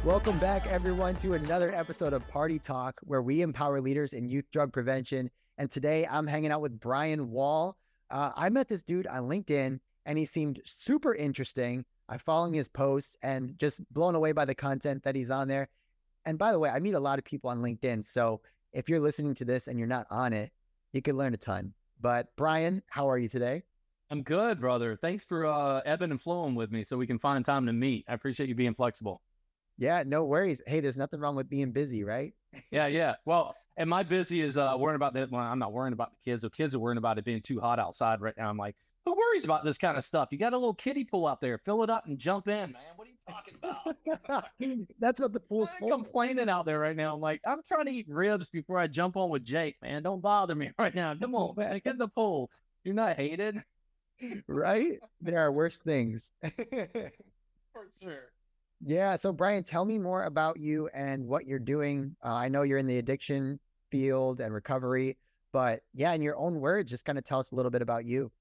Welcome back, everyone, to another episode of Party Talk, where we empower leaders in youth drug prevention. And today I'm hanging out with Brian Wall. I met this dude on LinkedIn, and he seemed super interesting. I'm following his posts and just blown away by the content that he's on there. And by the way, I meet a lot of people on LinkedIn. So if you're listening to this and you're not on it, you can learn a ton. But Brian, how are you today? I'm good, brother. Thanks for ebbing and flowing with me so we can find time to meet. I appreciate you being flexible. Yeah, no worries. Hey, there's nothing wrong with being busy, right? Yeah. Well, and my busy is worrying about that. Well, I'm not worrying about the kids. The kids are worrying about it being too hot outside right now. I'm like, who worries about this kind of stuff? You got a little kiddie pool out there. Fill it up and jump in, man. What are you talking about? That's what the pool's I'm for. complaining out there right now. I'm like, I'm trying to eat ribs before I jump on with Jake, man. Don't bother me right now. Come on, man. Get in the pool. You're not hated. Right? There are worse things. For sure. Yeah. So, Brian, tell me more about you and what you're doing. I know you're in the addiction field and recovery, but yeah, in your own words, just kind of tell us a little bit about you.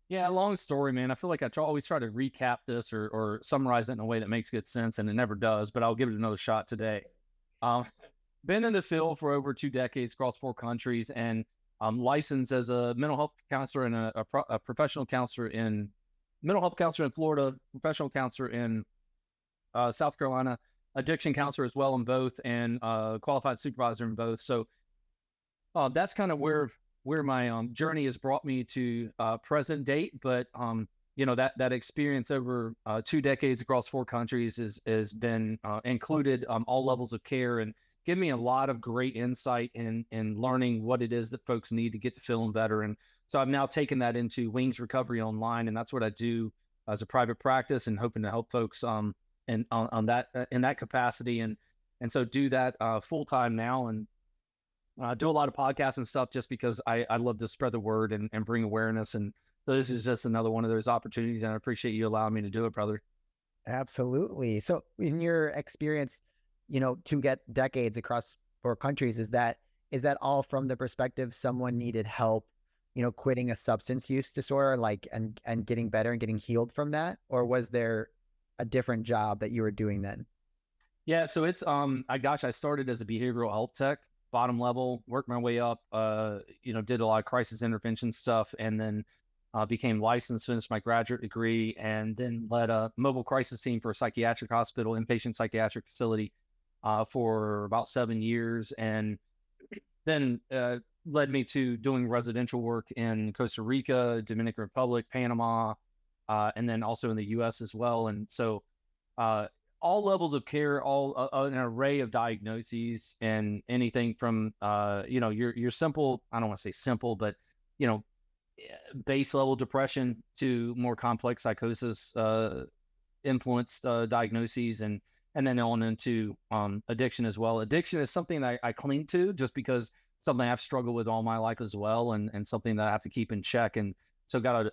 Yeah, long story, man. I feel like always try to recap this or summarize it in a way that makes good sense, and it never does, but I'll give it another shot today. Um, been in the field for over 2 decades across 4 countries, and I'm licensed as a mental health counselor and a professional counselor in mental health counselor in Florida, professional counselor in South Carolina, addiction counselor as well in both, and qualified supervisor in both. So that's kind of where my journey has brought me to present date. But that experience over 2 decades across 4 countries has been included all levels of care and give me a lot of great insight in learning what it is that folks need to get to feeling better. And so I've now taken that into Wings Recovery Online, and that's what I do as a private practice, and hoping to help folks and on that in that capacity, and so do that full time now, and do a lot of podcasts and stuff just because I love to spread the word and bring awareness. And so this is just another one of those opportunities, and I appreciate you allowing me to do it, brother. Absolutely. So, in your experience, to get decades across 4 countries, is that all from the perspective someone needed help, quitting a substance use disorder, like and getting better and getting healed from that, or was there a different job that you were doing then? Yeah, so it's I started as a behavioral health tech, bottom level, worked my way up, did a lot of crisis intervention stuff, and then became licensed, finished my graduate degree, and then led a mobile crisis team for a psychiatric hospital, inpatient psychiatric facility, for about 7 years, and then led me to doing residential work in Costa Rica, Dominican Republic, Panama, and then also in the U.S. as well. And so uh, all levels of care, all an array of diagnoses, and anything from your simple, I don't want to say simple, but you know base level depression to more complex psychosis influenced diagnoses, and then on into addiction as well. Addiction is something that I cling to just because something I've struggled with all my life as well, and something that I have to keep in check. And so got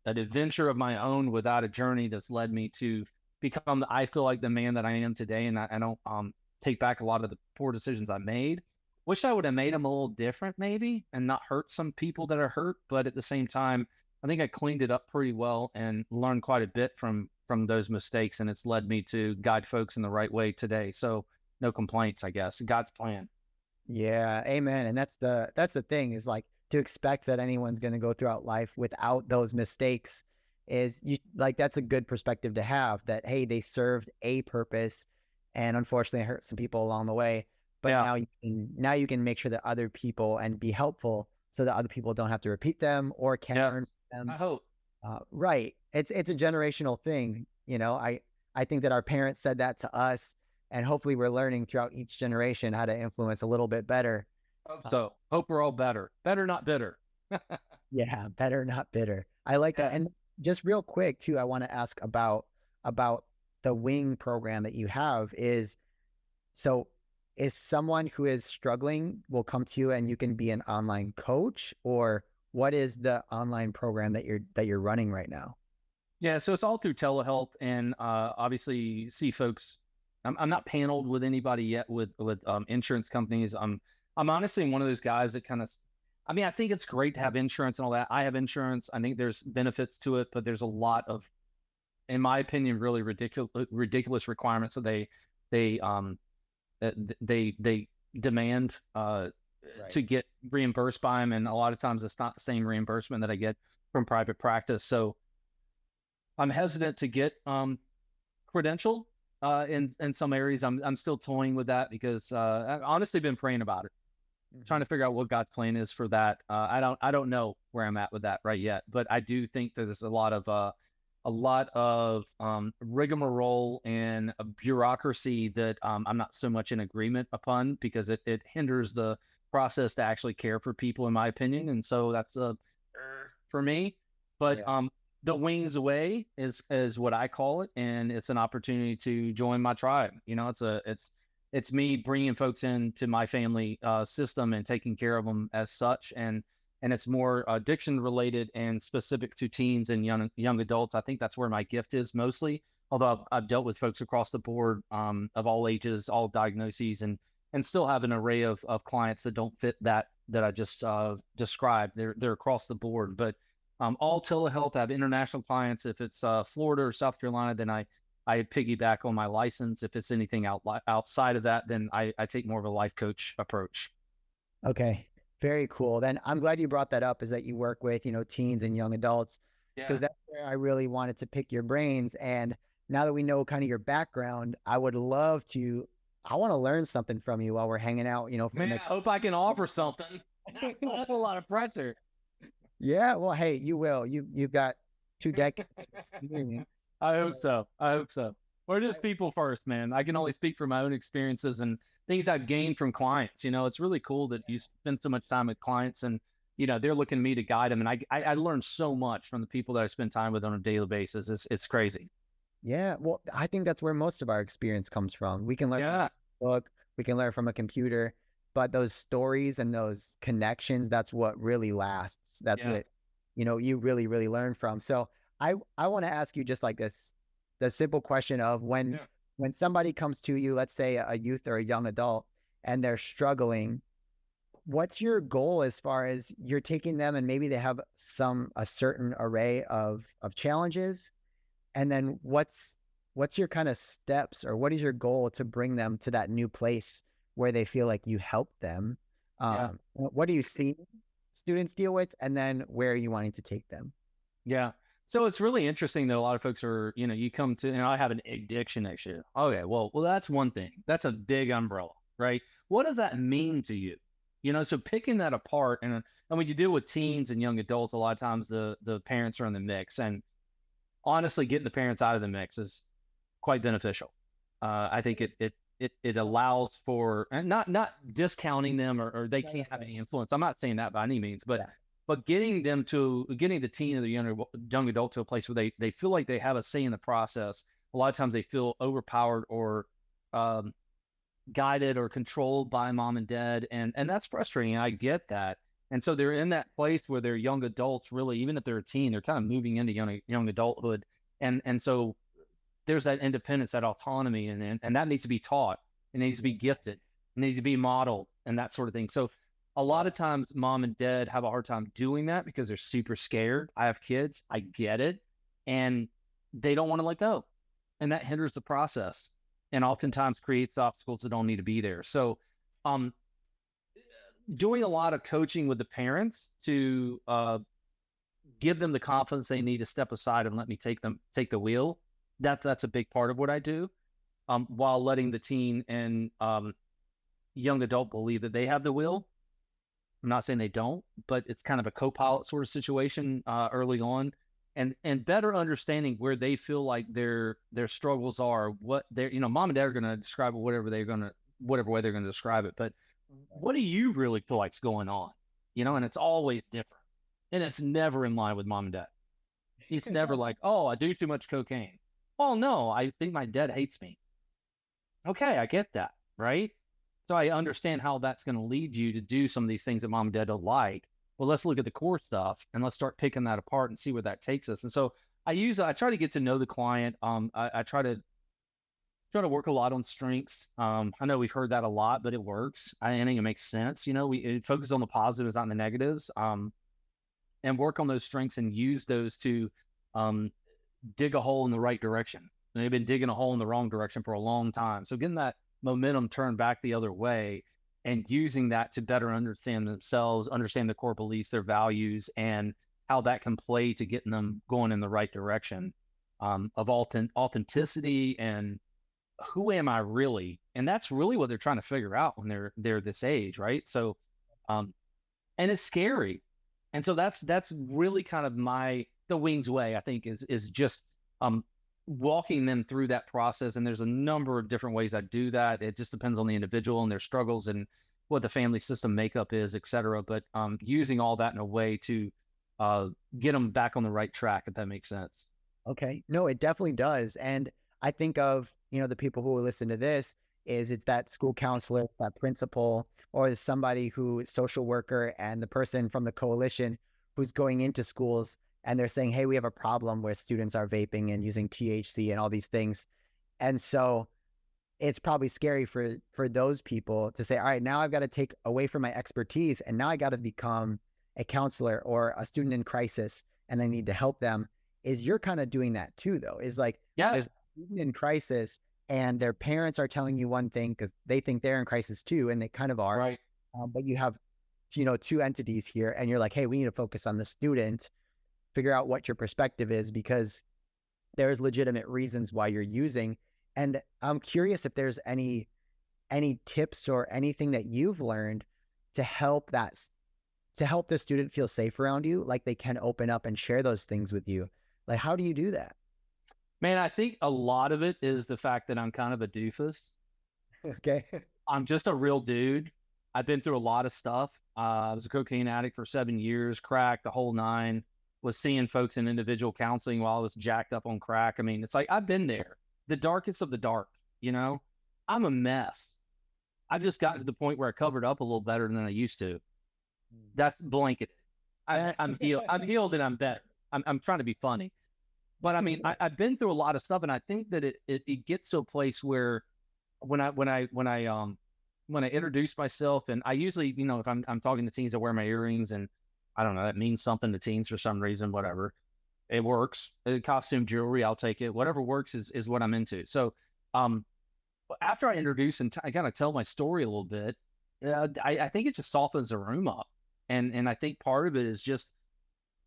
an adventure of my own without a journey that's led me to become, I feel like, the man that I am today. And I don't take back a lot of the poor decisions I made. Wish I would have made them a little different maybe and not hurt some people that are hurt. But at the same time, I think I cleaned it up pretty well and learned quite a bit from those mistakes. And it's led me to guide folks in the right way today. So no complaints, I guess. God's plan. Yeah, amen. And that's the thing, is like, to expect that anyone's going to go throughout life without those mistakes is, you like, that's a good perspective to have, that hey, they served a purpose and unfortunately hurt some people along the way. But Yeah. now you can make sure that other people and be helpful so that other people don't have to repeat them or can Yeah. learn from I them. hope. Right. It's a generational thing. I think that our parents said that to us, and hopefully we're learning throughout each generation how to influence a little bit better. Hope Uh, so. Hope we're all better. Better, not bitter. yeah, better, not bitter. I like that. Yeah. And just real quick too, I want to ask about the wing program that you have. So is someone who is struggling will come to you and you can be an online coach, or what is the online program that you're running right now? Yeah, so it's all through telehealth, and obviously see folks. I'm not paneled with anybody yet with insurance companies. I'm honestly one of those guys that kind of, I mean, I think it's great to have insurance and all that. I have insurance. I think there's benefits to it, but there's a lot of in my opinion, really ridiculous requirements that they that they demand Right. to get reimbursed by them, and a lot of times it's not the same reimbursement that I get from private practice. So I'm hesitant to get credentialed in some areas. I'm still toying with that because I've honestly been praying about it, trying Mhm. to figure out what God's plan is for that. I don't know where I'm at with that right yet, but I do think that there's a lot of rigmarole and a bureaucracy that I'm not so much in agreement upon because it hinders the process to actually care for people, in my opinion. And so that's for me. But Yeah. the wings away is what I call it, and it's an opportunity to join my tribe. It's me bringing folks into my family system and taking care of them as such, and it's more addiction related and specific to teens and young adults. I think that's where my gift is mostly. Although I've dealt with folks across the board of all ages, all diagnoses, and still have an array of clients that don't fit that I just described. They're across the board, but all telehealth. I have international clients. If it's Florida or South Carolina, then I piggyback on my license. If it's anything outside of that, then I take more of a life coach approach. Okay. Very cool. Then I'm glad you brought that up is that you work with, teens and young adults, because Yeah. that's where I really wanted to pick your brains. And now that we know kind of your background, I want to learn something from you while we're hanging out, for the Man, I next. hope I can offer something. That's a lot of pressure. Yeah. Well, hey, you will. You've got 2 decades of experience. I hope So so. I hope so. We're I, just people first, man. I can only speak from my own experiences and things I've gained from clients. It's really cool that you spend so much time with clients and, they're looking to me to guide them. And I learn so much from the people that I spend time with on a daily basis. It's crazy. yeah. Well, I think that's where most of our experience comes from. We can learn from Yeah. a book, we can learn from a computer, but those stories and those connections, that's what really lasts. That's Yeah. what, you really, really learn from. So I want to ask you just like this, the simple question of Yeah. when somebody comes to you, let's say a youth or a young adult, and they're struggling, what's your goal as far as you're taking them and maybe they have a certain array of challenges, and then what's your kind of steps, or what is your goal to bring them to that new place where they feel like you help them? Yeah. What do you see students deal with, and then where are you wanting to take them? Yeah. So it's really interesting that a lot of folks are, you come to, and I have an addiction issue. Okay, well, that's one thing. That's a big umbrella, right? What does that mean to you? So picking that apart, and when you deal with teens and young adults, a lot of times the parents are in the mix, and honestly, getting the parents out of the mix is quite beneficial. I think it allows for, and not discounting them or they Right, can't have right. any influence. I'm not saying that by any means, but Yeah. getting the teen or the young adult to a place where they feel like they have a say in the process. A lot of times they feel overpowered or um, guided or controlled by mom and dad, and that's frustrating. I get that. And so they're in that place where they're young adults, really, even if they're a teen, they're kind of moving into young adulthood. And so there's that independence, that autonomy, and that needs to be taught. It needs to be gifted. It needs to be modeled, and that sort of thing. So a lot of times, mom and dad have a hard time doing that because they're super scared. I have kids. I get it, and they don't want to let go, and that hinders the process, and oftentimes creates obstacles that don't need to be there. So, um, doing a lot of coaching with the parents to give them the confidence they need to step aside and let me take the wheel. That's a big part of what I do. While letting the teen and young adult believe that they have the will. I'm not saying they don't, but it's kind of a co-pilot sort of situation early on, and better understanding where they feel like their struggles are, what they're, mom and dad are going to describe it, whatever way they're going to describe it, but what do you really feel like's going on? And it's always different, and it's never in line with mom and dad. It's never like, oh, I do too much cocaine. Oh no, I think my dad hates me. Okay, I get that, right? So I understand how that's going to lead you to do some of these things that mom and dad don't like. Well, let's look at the core stuff and let's start picking that apart and see where that takes us. And so I try to get to know the client. I try to work a lot on strengths. I know we've heard that a lot, but it works. I think it makes sense. We focus on the positives, not the negatives, and work on those strengths and use those to um, dig a hole in the right direction. And they've been digging a hole in the wrong direction for a long time. So getting that momentum turned back the other way and using that to better understand themselves, understand their core beliefs, their values, and how that can play to getting them going in the right direction, of authenticity and who am I really? And that's really what they're trying to figure out when they're this age, right? So, um, and it's scary. And so that's really kind of the wings way, I think, is just um walking them through that process. And there's a number of different ways I do that. It just depends on the individual and their struggles and what the family system makeup is, et cetera. But using all that in a way to uh get them back on the right track, if that makes sense. Okay. No, it definitely does. And I think of, the people who will listen to this is it's that school counselor, that principal, or somebody who is social worker and the person from the coalition who's going into schools and they're saying, hey, we have a problem where students are vaping and using THC and all these things. And so it's probably scary for those people to say, all right, now I've got to take away from my expertise and now I got to become a counselor or a student in crisis and I need to help them. Is you're kind of doing that too, though, is like Yeah, there's a student in crisis and their parents are telling you one thing because they think they're in crisis too, and they kind of are. right. But you have, two entities here and you're like, hey, we need to focus on the student, figure out what your perspective is because there's legitimate reasons why you're using. And I'm curious if there's any tips or anything that you've learned to help to help the student feel safe around you, like they can open up and share those things with you. Like, how do you do that? Man, I think a lot of it is the fact that I'm kind of a doofus. Okay. I'm just a real dude. I've been through a lot of stuff. I was a cocaine addict for 7 years, crack, the whole nine. Was seeing folks in individual counseling while I was jacked up on crack. I mean, it's like I've been there, the darkest of the dark. You know, I'm a mess. I've just gotten to the point where I covered up a little better than I used to. That's blanketed. I'm healed. I'm healed, and I'm better. I'm trying to be funny, but I mean, I've been through a lot of stuff, and I think that it gets to a place where when I introduce myself, and I usually, if I'm talking to teens, I wear my earrings, and I don't know, that means something to teens for some reason, whatever. It works. Costume jewelry, I'll take it. Whatever works is what I'm into. So, um, after I introduce and I kind of tell my story a little bit, I think it just softens the room up, and I think part of it is just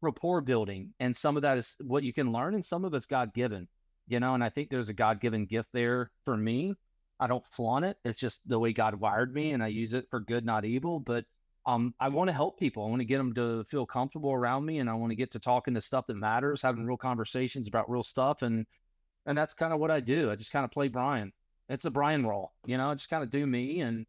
rapport building, and some of that is what you can learn, and some of it's God given, And I think there's a God given gift there for me. I don't flaunt it. It's just the way God wired me, and I use it for good, not evil. But I want to help people. I want to get them to feel comfortable around me, and I want to get to talking to stuff that matters, having real conversations about real stuff, and that's kind of what I do. I just kind of play Brian. It's a Brian role, I just kind of do me, and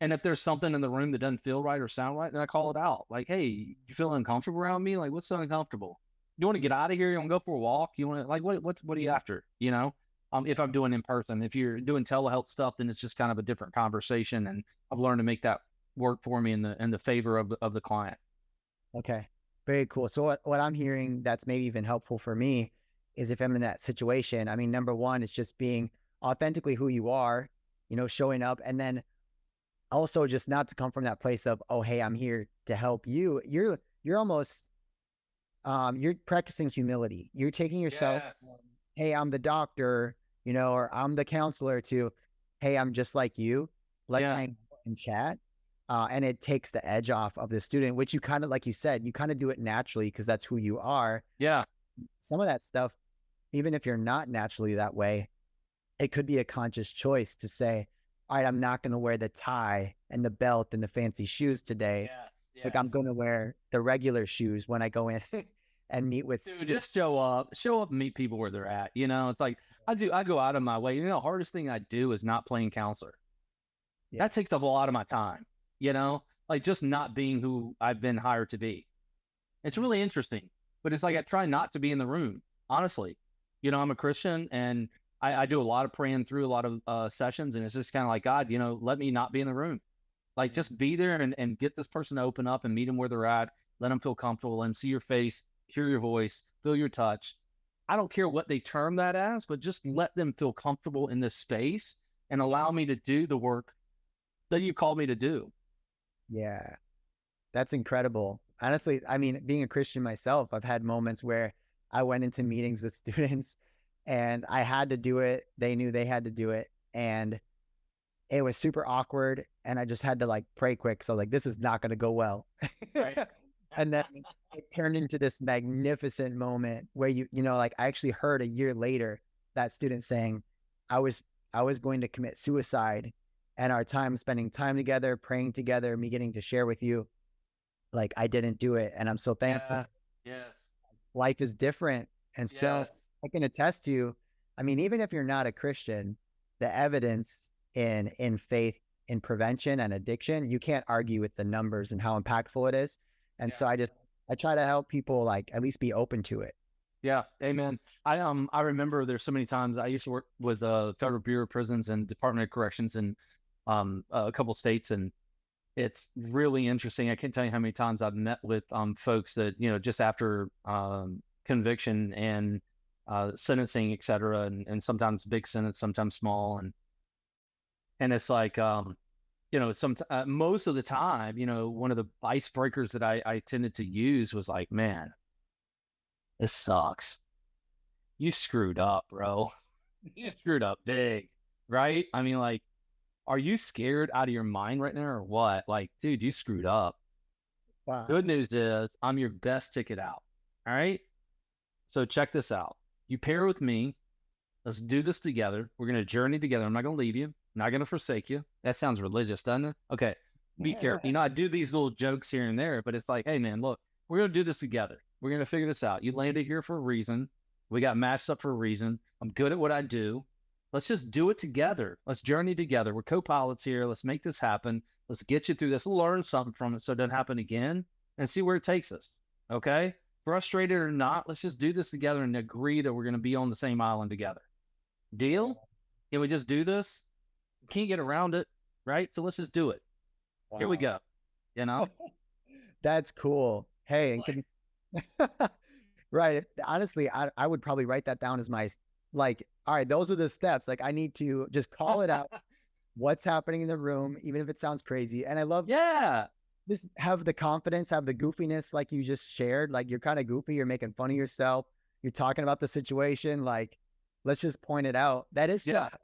if there's something in the room that doesn't feel right or sound right, then I call it out. Like, hey, you feel uncomfortable around me? Like, what's so uncomfortable? You want to get out of here? You want to go for a walk? You want to like what are you after? If I'm doing in person, if you're doing telehealth stuff, then it's just kind of a different conversation. And I've learned to make that work for me in the favor of the client. Okay. Very cool. So what I'm hearing that's maybe even helpful for me is if I'm in that situation, I mean, number one, it's just being authentically who you are, showing up, and then also just not to come from that place of, oh, hey, I'm here to help you. You're almost you're practicing humility. You're taking yourself, Yes. hey, I'm the doctor, or I'm the counselor, to, hey, I'm just like you. Let's Yeah. hang out and chat. And it takes the edge off of the student, which you kind of, like you said, you kind of do it naturally because that's who you are. Yeah. Some of that stuff, even if you're not naturally that way, it could be a conscious choice to say, all right, I'm not going to wear the tie and the belt and the fancy shoes today. Yes. Like, I'm Yes. going to wear the regular shoes when I go in and meet with Dude, just show up and meet people where they're at. It's like I go out of my way. The hardest thing I do is not playing counselor. Yeah. That takes up a lot of my time, like just not being who I've been hired to be. It's really interesting, but it's like I try not to be in the room, honestly. I'm a Christian, and I do a lot of praying through a lot of sessions, and it's just kind of like, God, let me not be in the room. Like, just be there and get this person to open up and meet them where they're at, let them feel comfortable and see your face, hear your voice, feel your touch. I don't care what they term that as, but just let them feel comfortable in this space and allow me to do the work that you called me to do. Yeah. That's incredible. Honestly, I mean, being a Christian myself, I've had moments where I went into meetings with students and I had to do it. They knew they had to do it. And it was super awkward. And I just had to like pray quick. So like, this is not going to go well. Right. And then it turned into this magnificent moment where like I actually heard a year later that student saying, I was, I was going to commit suicide, and our time spending time together, praying together, me getting to share with you, like I didn't do it. And I'm so thankful. Yes. Yes. Life is different. And so Yes. I can attest to you, I mean, even if you're not a Christian, the evidence in faith in prevention and addiction, you can't argue with the numbers and how impactful it is. And Yeah. so I try to help people like at least be open to it. Yeah, amen. I remember there's so many times I used to work with Federal Bureau of Prisons and Department of Corrections in a couple states, and it's really interesting. I can't tell you how many times I've met with folks that just after conviction and sentencing, et cetera, and sometimes big sentence, sometimes small, and it's like most of the time, one of the icebreakers that I tended to use was like, man, this sucks. You screwed up, bro. You screwed up big, right? I mean, like, are you scared out of your mind right now or what? Like, dude, you screwed up. Wow. Good news is I'm your best ticket out. All right. So check this out. You pair with me. Let's do this together. We're going to journey together. I'm not going to leave you. I'm not going to forsake you. That sounds religious, doesn't it? Okay. Be careful. I do these little jokes here and there, but it's like, hey, man, look, we're going to do this together. We're going to figure this out. You landed here for a reason. We got matched up for a reason. I'm good at what I do. Let's just do it together. Let's journey together. We're co-pilots here. Let's make this happen. Let's get you through this. Learn something from it so it doesn't happen again and see where it takes us. Okay? Frustrated or not, let's just do this together and agree that we're going to be on the same island together. Deal? Can we just do this? Can't get around it, right? So let's just do it. Wow. Here we go. That's cool. Hey, and right. Honestly, I would probably write that down as my, like, all right, those are the steps. Like, I need to just call it out, what's happening in the room, even if it sounds crazy. And I love, just have the confidence, have the goofiness, like you just shared. Like, you're kind of goofy, you're making fun of yourself, you're talking about the situation. Like, let's just point it out. That is stuff.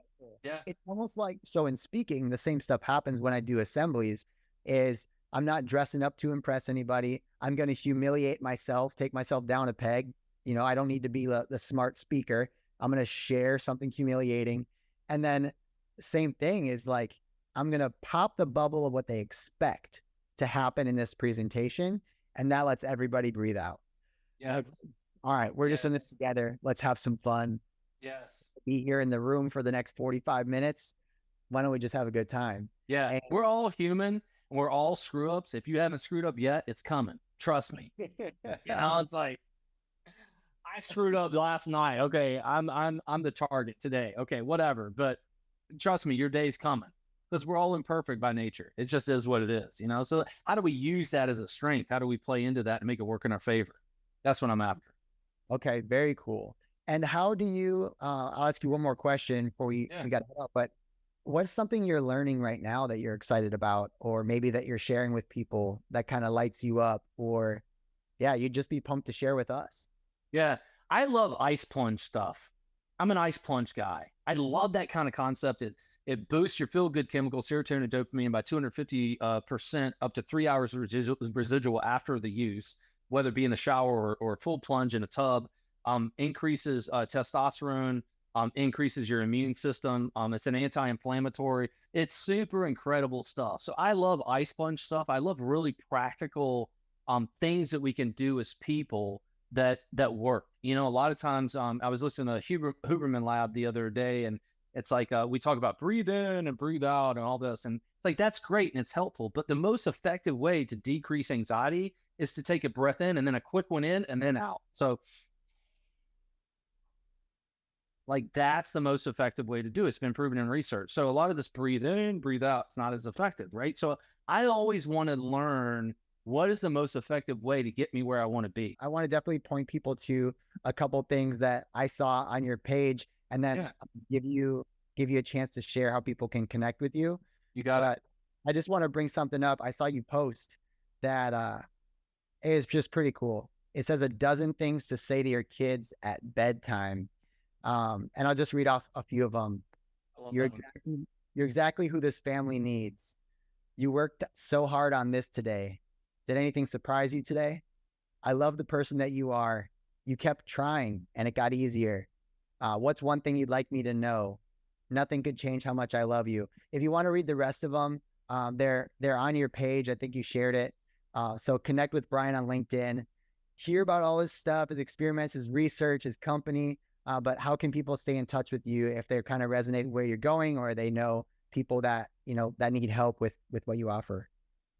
Yeah. It's almost like, so in speaking, the same stuff happens when I do assemblies. Is I'm not dressing up to impress anybody. I'm going to humiliate myself, take myself down a peg. I don't need to be the smart speaker. I'm going to share something humiliating. And then same thing is like, I'm going to pop the bubble of what they expect to happen in this presentation. And that lets everybody breathe out. Yeah. All right. We're just in this together. Let's have some fun. Yes. Be here in the room for the next 45 minutes. Why don't we just have a good time? Yeah. And we're all human. We're all screw ups. If you haven't screwed up yet, it's coming. Trust me. It's like, I screwed up last night. Okay, I'm the target today. Okay, whatever. But trust me, your day's coming because we're all imperfect by nature. It just is what it is, So how do we use that as a strength? How do we play into that and make it work in our favor? That's what I'm after. Okay, very cool. And how do you? I'll ask you one more question before we got to head up. But what's something you're learning right now that you're excited about, or maybe that you're sharing with people that kind of lights you up, or you'd just be pumped to share with us? Yeah, I love ice plunge stuff. I'm an ice plunge guy. I love that kind of concept. It boosts your feel-good chemical, serotonin and dopamine by 250% up to 3 hours residual after the use, whether it be in the shower or full plunge in a tub. Increases testosterone, increases your immune system. It's an anti-inflammatory. It's super incredible stuff. So I love ice plunge stuff. I love really practical things that we can do as people that work. A lot of times I was listening to Huberman Lab the other day, and it's like we talk about breathe in and breathe out and all this, and it's like that's great and it's helpful, but the most effective way to decrease anxiety is to take a breath in and then a quick one in and then out. So like that's the most effective way to do it. It's been proven in research. So a lot of this breathe in, breathe out, it's not as effective, right? So I always want to learn what is the most effective way to get me where I want to be. I want to definitely point people to a couple things that I saw on your page, and then give you a chance to share how people can connect with you. You got it. I just want to bring something up. I saw you post that is just pretty cool. It says a dozen things to say to your kids at bedtime. And I'll just read off a few of them. I love You're that one. exactly, you're exactly who this family needs. You worked so hard on this today. Did anything surprise you today? I love the person that you are. You kept trying and it got easier. What's one thing you'd like me to know? Nothing could change how much I love you. If you want to read the rest of them, they're on your page. I think you shared it. So connect with Brian on LinkedIn. Hear about all his stuff, his experiments, his research, his company. But how can people stay in touch with you if they're kind of resonate where you're going, or they know people that that need help with what you offer?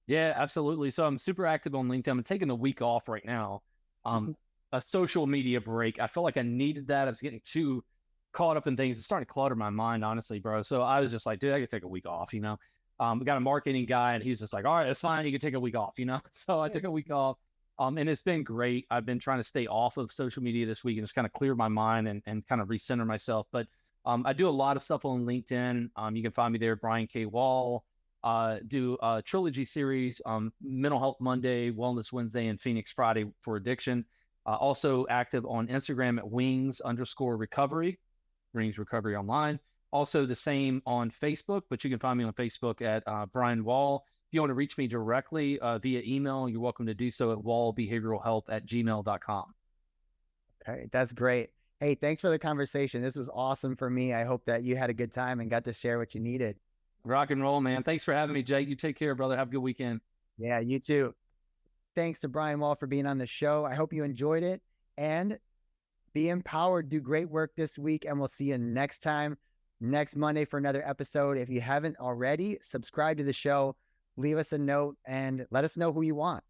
Yeah, absolutely. So I'm super active on LinkedIn. I'm taking a week off right now. Um, a social media break. I felt like I needed that. I was getting too caught up in things. It's starting to clutter my mind, honestly, bro. So I was just like, dude, I could take a week off, you know. We got a marketing guy and he's just like, all right, it's fine. You can take a week off, you know. So I took a week off. And it's been great. I've been trying to stay off of social media this week and just kind of clear my mind and kind of recenter myself. But I do a lot of stuff on LinkedIn. You can find me there, Brian K. Wall. Do a trilogy series, Mental Health Monday, Wellness Wednesday, and Phoenix Friday for addiction. Also active on Instagram at wings_recovery, Wings Recovery Online. Also the same on Facebook, but you can find me on Facebook at Brian Wall. If you want to reach me directly via email, you're welcome to do so at wallbehavioralhealth@gmail.com. All right, that's great. Hey, thanks for the conversation. This was awesome for me. I hope that you had a good time and got to share what you needed. Rock and roll, man. Thanks for having me, Jake. You take care, brother. Have a good weekend. Yeah, you too. Thanks to Brian Wall for being on the show. I hope you enjoyed it, and be empowered. Do great work this week, and we'll see you next time, next Monday for another episode. If you haven't already, subscribe to the show, leave us a note, and let us know who you want.